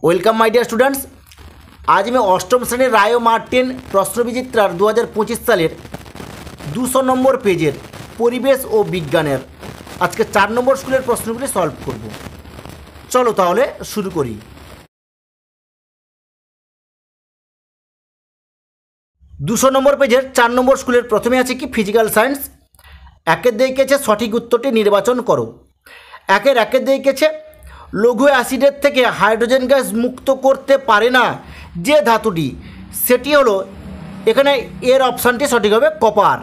Welcome my dear students. আজ আমি অষ্টম শ্রেণীর রায় ও মার্টিন প্রশ্নবিচিত্রার 2025 সালের 200 নম্বর পেজের পরিবেশ ও বিজ্ঞানের আজকে 4 নম্বর স্কুলের প্রশ্নগুলি সলভ করব। চলো তাহলে শুরু করি। দুশো নম্বর পেজের 4 নম্বর স্কুলের প্রথমে আছে কি ফিজিক্যাল সায়েন্স। একের দিকেছে সঠিক উত্তরটি নির্বাচন করো। একের দিকেছে লঘু অ্যাসিডের থেকে হাইড্রোজেন গ্যাস মুক্ত করতে পারে না যে ধাতুটি, সেটি হলো এখানে এর অপশানটি সঠিক হবে কপার।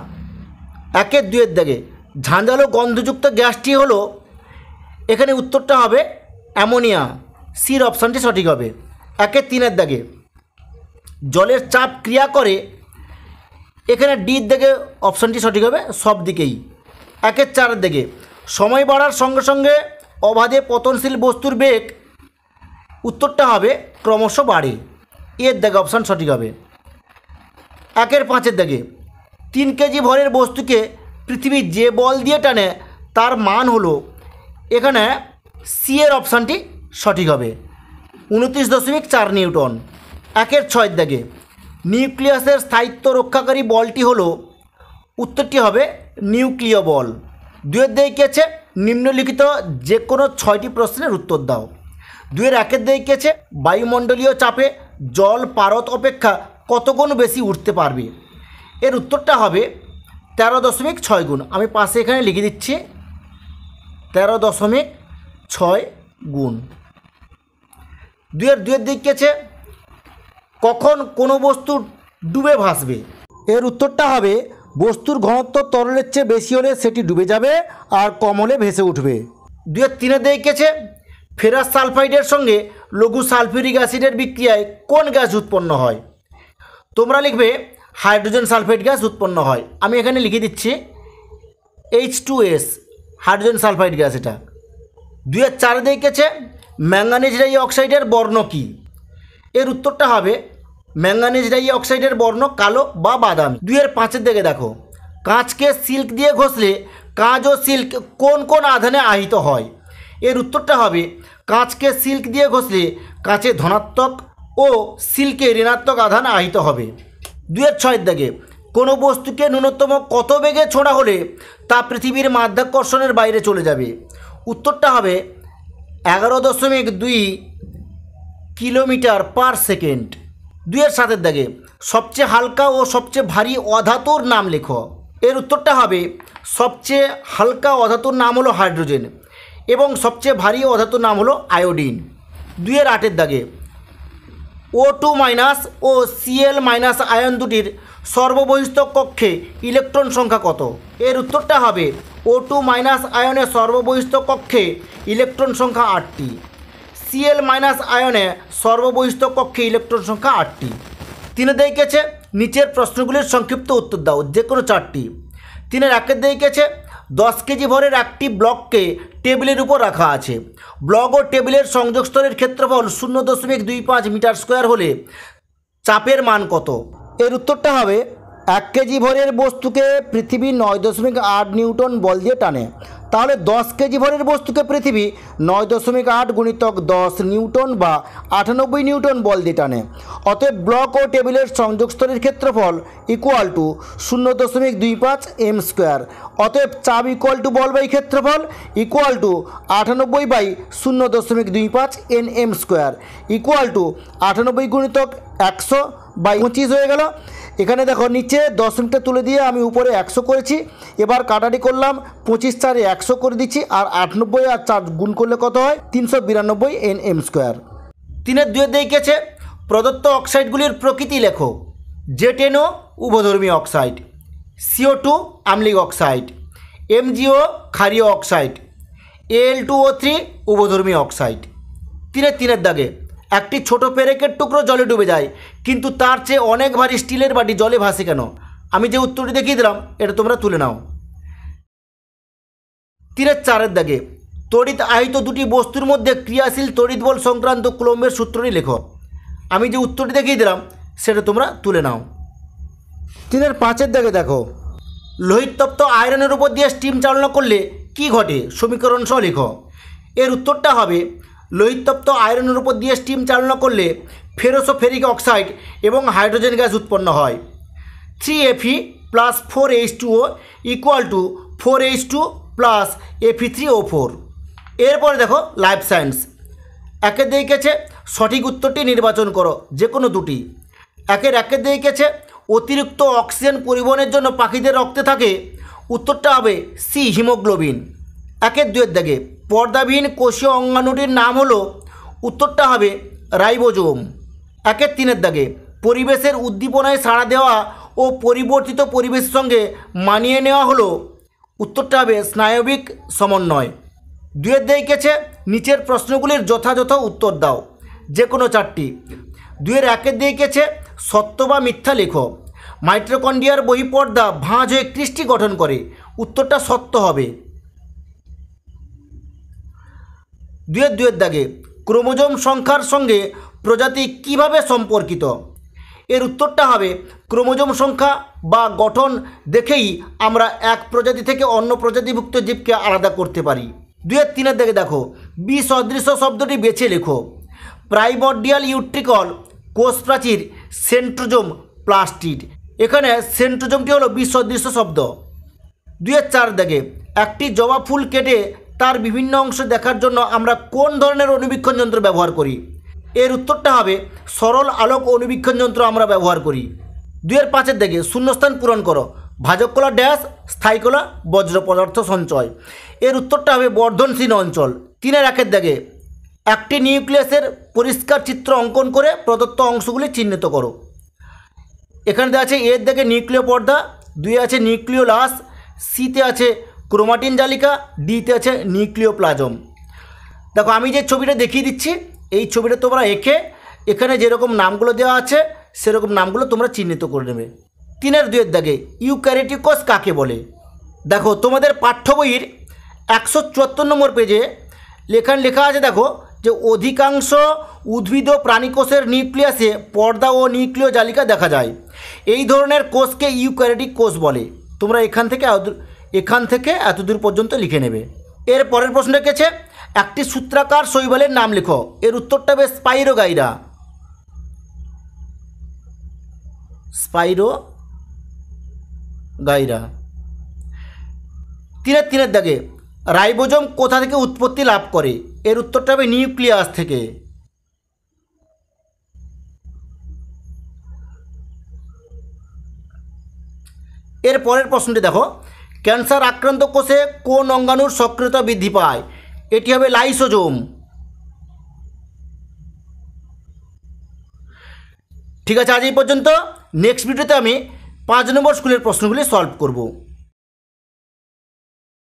একের দুয়ের দাগে ঝাঁঝালো গন্ধযুক্ত গ্যাসটি হলো এখানে উত্তরটা হবে অ্যামোনিয়া, সির অপশানটি সঠিক হবে। একের তিনের দাগে জলের চাপ ক্রিয়া করে, এখানে ডির দিকে অপশানটি সঠিক হবে সব দিকেই। একের চারের দিকে সময় বাড়ার সঙ্গে সঙ্গে অবাধে পতনশীল বস্তুর বেগ, উত্তরটা হবে ক্রমশ বাড়ে, এর দাগে অপশান সঠিক হবে। একের পাঁচের দাগে 3 কেজি ভরের বস্তুকে পৃথিবী যে বল দিয়ে টানে তার মান হলো, এখানে সি এর অপশানটি সঠিক হবে 29.4 নিউটন। একের ছয়ের দাগে নিউক্লিয়াসের স্থায়িত্ব রক্ষাকারী বলটি হলো, উত্তরটি হবে নিউক্লিয় বল। দুয়ের দিকে কী আছে, নিম্নলিখিত যে কোনো 6টি প্রশ্নের উত্তর দাও। দুয়ের একের দিকে কী আছে, বায়ুমণ্ডলীয় চাপে জল পারদ অপেক্ষা কত গুণ বেশি উঠতে পারবে, এর উত্তরটা হবে 13.6 গুণ। আমি পাশে এখানে লিখে দিচ্ছি 13.6 গুণ। দুয়ের দিকে কী আছে, কখন কোনো বস্তু ডুবে ভাসবে, এর উত্তরটা হবে বস্তুর ঘনত্ব তরলের চেয়ে বেশি হলে সেটি ডুবে যাবে আর কম হলে ভেসে উঠবে। দুয়ের তিনের দিকে কী আছে, ফেরাস সালফাইডের সঙ্গে লঘু সালফিউরিক অ্যাসিডের বিক্রিয়ায় কোন গ্যাস উৎপন্ন হয়, তোমরা লিখবে হাইড্রোজেন সালফাইড গ্যাস উৎপন্ন হয়। আমি এখানে লিখে দিচ্ছি H2S, হাইড্রোজেন সালফাইড গ্যাস এটা। দুয়ের চার দিকে আছে ম্যাঙ্গানিজ ডাই অক্সাইডের বর্ণ কী, এর উত্তরটা হবে ম্যাঙ্গানিজ ডাই অক্সাইডের বর্ণ কালো বা বাদামি। দুয়ের পাঁচের দিকে দেখো, কাঁচকে সিল্ক দিয়ে ঘষলে কাঁচ ও সিল্ক কোন কোন আধানে আহিত হয়, এর উত্তরটা হবে কাঁচকে সিল্ক দিয়ে ঘষলে কাঁচে ধনাত্মক ও সিল্কে ঋণাত্মক আধান আহিত হবে। দুয়ের ছয়ের দাগে কোনো বস্তুকে ন্যূনতম কত বেগে ছোঁড়া হলে তা পৃথিবীর মাধ্যাকর্ষণের বাইরে চলে যাবে, উত্তরটা হবে 11.2 কিলোমিটার পার সেকেন্ড। দুয়ের সাতের দাগে সবচেয়ে হালকা ও সবচেয়ে ভারী অধাতুর নাম লেখো, এর উত্তরটা হবে সবচেয়ে হালকা অধাতুর নাম হলো হাইড্রোজেন এবং সবচেয়ে ভারী অধাতুর নাম হলো আয়োডিন। দুয়ের আটের দাগে O2- ও Cl- আয়ন দুটির সর্ববহিস্থ কক্ষে ইলেকট্রন সংখ্যা কত, এর উত্তরটা হবে O2- আয়নের সর্ববহিস্থ কক্ষে ইলেকট্রন সংখ্যা 8টি, Cl- আয়নে সর্ববহিস্থ কক্ষে ইলেকট্রন সংখ্যা 8টি। তিনের দিকে আছে নিচের প্রশ্নগুলির সংক্ষিপ্ত উত্তর দাও, যে কোনো 4টি। তিনের একের দিকে আছে 10 কেজি ভরের একটি ব্লককে টেবিলের উপর রাখা আছে, ব্লক ও টেবিলের সংযোগস্থলের ক্ষেত্রফল 0.25 মিটার স্কোয়ার হলে চাপের মান কত, এর উত্তরটা হবে 1 কেজি ভরের বস্তুকে পৃথিবী 9.8 নিউটন বল দিয়ে টানে, তাহলে 10 কেজি ভরের বস্তুকে পৃথিবী 9.8 গুণিতক 10 নিউটন বা 98 নিউটন বল দিয়ে টানে। অতএব ব্লক ও টেবিলের সংযোগস্থলের ক্ষেত্রফল ইকুয়াল টু 0.25 এম স্কোয়ার। অতএব চাপ ইকুয়াল টু বল বাই ক্ষেত্রফল equal to 98 by 0.25 N m square equal to 98 গুণিতক 100 বাই 25 হয়ে গেল। এখানে দেখো নিচে দশমিকটা তুলে দিয়ে আমি উপরে 100 করেছি, এবার কাটাটি করলাম 25 4 100 করে দিচ্ছি, আর 98 আর 4 গুণ করলে কত হয় 392 এন এম স্কোয়ার। তিনের দুয়ের দিকে আছে প্রদত্ত অক্সাইডগুলির প্রকৃতি লেখো। জেটেনো উভধর্মী অক্সাইড, CO2 আম্লিক অক্সাইড, MgO ক্ষারীয় অক্সাইড, Al2O3 উভধর্মী অক্সাইড। তিনের দাগে একটি ছোট পেরেকের টুকরো জলে ডুবে যায় কিন্তু তার চেয়ে অনেক ভারী স্টিলের বাটি জলে ভাসে কেন, আমি যে উত্তরটি দেখিয়ে দিলাম এটা তোমরা তুলে নাও। তিনের চারের দাগে তড়িৎ আহিত দুটি বস্তুর মধ্যে ক্রিয়াশীল তড়িৎ বল সংক্রান্ত কুলম্বের সূত্রটি লেখো, আমি যে উত্তরটি দেখিয়ে দিলাম সেটা তোমরা তুলে নাও। তিনের পাঁচের দাগে দেখো লোহিতপ্ত আয়রনের উপর দিয়ে স্টিম চালনা করলে কি ঘটে, সমীকরণ সহ লেখো, এর উত্তরটা হবে লোহিতপ্ত আয়রনের উপর দিয়ে স্টিম চালনা করলে ফেরিক অক্সাইড এবং হাইড্রোজেন গ্যাস উৎপন্ন হয়। 3Fe plus 4H2O equal to 4H2 plus Fe3O4। এরপরে দেখো লাইফ সায়েন্স। একের দিকেছে সঠিক উত্তরটি নির্বাচন করো, যে কোনো দুটি। একের দিকেছে অতিরিক্ত অক্সিজেন পরিবহনের জন্য পাখিদের রক্তে থাকে, উত্তরটা হবে সি হিমোগ্লোবিন। দুয়ের দাগে পর্দাবিহীন কোষীয় অঙ্গাণুটির নাম হলো, উত্তরটা হবে রাইবোজোম। তিনের দাগে পরিবেশের উদ্দীপনায় সাড়া দেওয়া ও পরিবর্তিত পরিবেশের সঙ্গে মানিয়ে নেওয়া হলো, উত্তরটা হবে স্নায়বিক সমন্বয়। দুয়ের দিকেছে নিচের প্রশ্নগুলির যথাযথ উত্তর দাও, যে কোনো চারটি। একের দিকেছে সত্য বা মিথ্যা লেখো। মাইটোকন্ড্রিয়ার বহিঃপর্দা ভাঁজ হয়ে ক্রিস্টি গঠন করে, উত্তরটা সত্য হবে। দুয়ের দাগে ক্রোমোজোম সংখ্যার সঙ্গে প্রজাতি কিভাবে সম্পর্কিত, এর উত্তরটা হবে ক্রোমোজোম সংখ্যা বা গঠন দেখেই আমরা এক প্রজাতি থেকে অন্য প্রজাতিভুক্ত জীবকে আলাদা করতে পারি। তিনের দাগে দেখো বিসদৃশ শব্দটি বেছে লেখো। প্রাইমর্ডিয়াল ইউট্রিকল কোষ প্রাচীর সেন্ট্রোজোম প্লাস্টিড, এখানে সেন্ট্রোজোমটি হলো বিসদৃশ শব্দ। চার দাগে একটি জবা ফুল কেটে তার বিভিন্ন অংশ দেখার জন্য আমরা কোন ধরনের অনুবীক্ষণ যন্ত্র ব্যবহার করি, এর উত্তরটা হবে সরল আলোক অনুবীক্ষণ যন্ত্র আমরা ব্যবহার করি। পাঁচের দাগে শূন্যস্থান পূরণ করো। ভাজক কলা ড্যাশ, স্থায়ী কলা বজ্র পদার্থ সঞ্চয়, এর উত্তরটা হবে বর্ধনশীল অঞ্চল। একের দাগে একটি নিউক্লিয়াসের পরিষ্কার চিত্র অঙ্কন করে প্রদত্ত অংশগুলি চিহ্নিত করো। এখানে দেওয়া আছে এর দাগে নিউক্লিয় পর্দা, আছে নিউক্লিওলাস, সিতে আছে ক্রোমাটিন জালিকা, ডিতে আছে নিউক্লিওপ্লাজম। দেখো আমি যে ছবিটা দেখিয়ে দিচ্ছি, এই ছবিটা তোমরা এঁকে এখানে যেরকম নামগুলো দেওয়া আছে সেরকম নামগুলো তোমরা চিহ্নিত করে নেবে। দুয়ের দাগে ইউক্যারিওটিক কোষ কাকে বলে। দেখো তোমাদের পাঠ্য বইয়ের 174 নম্বর পেজে লেখা আছে, দেখো যে অধিকাংশ উদ্ভিদ ও প্রাণীকোষের নিউক্লিয়াসে পর্দা ও নিউক্লিয় জালিকা দেখা যায়। এই ধরনের কোষকে ইউক্যারিওটিক কোষ বলে। তোমরা এখান থেকে এতদূর পর্যন্ত লিখে নেবে। এর পরের প্রশ্ন রেখেছে একটি সূত্রাকার শৈবালের নাম লেখো, এর উত্তরটা হবে স্পাইরোগাইরা। তিনের দাগে রাইবোজোম কোথা থেকে উৎপত্তি লাভ করে, এর উত্তরটা হবে নিউক্লিয়াস থেকে। এর পরের প্রশ্নটি দেখো ক্যান্সার আক্রান্ত কোষে কোন অঙ্গাণুর সক্রিয়তা বৃদ্ধি পায়, এটি হবে লাইসোজোম। ঠিক আছে, আজ এই পর্যন্ত। নেক্সট ভিডিওতে আমি 5 নম্বর স্কুলের প্রশ্নগুলি সলভ করব।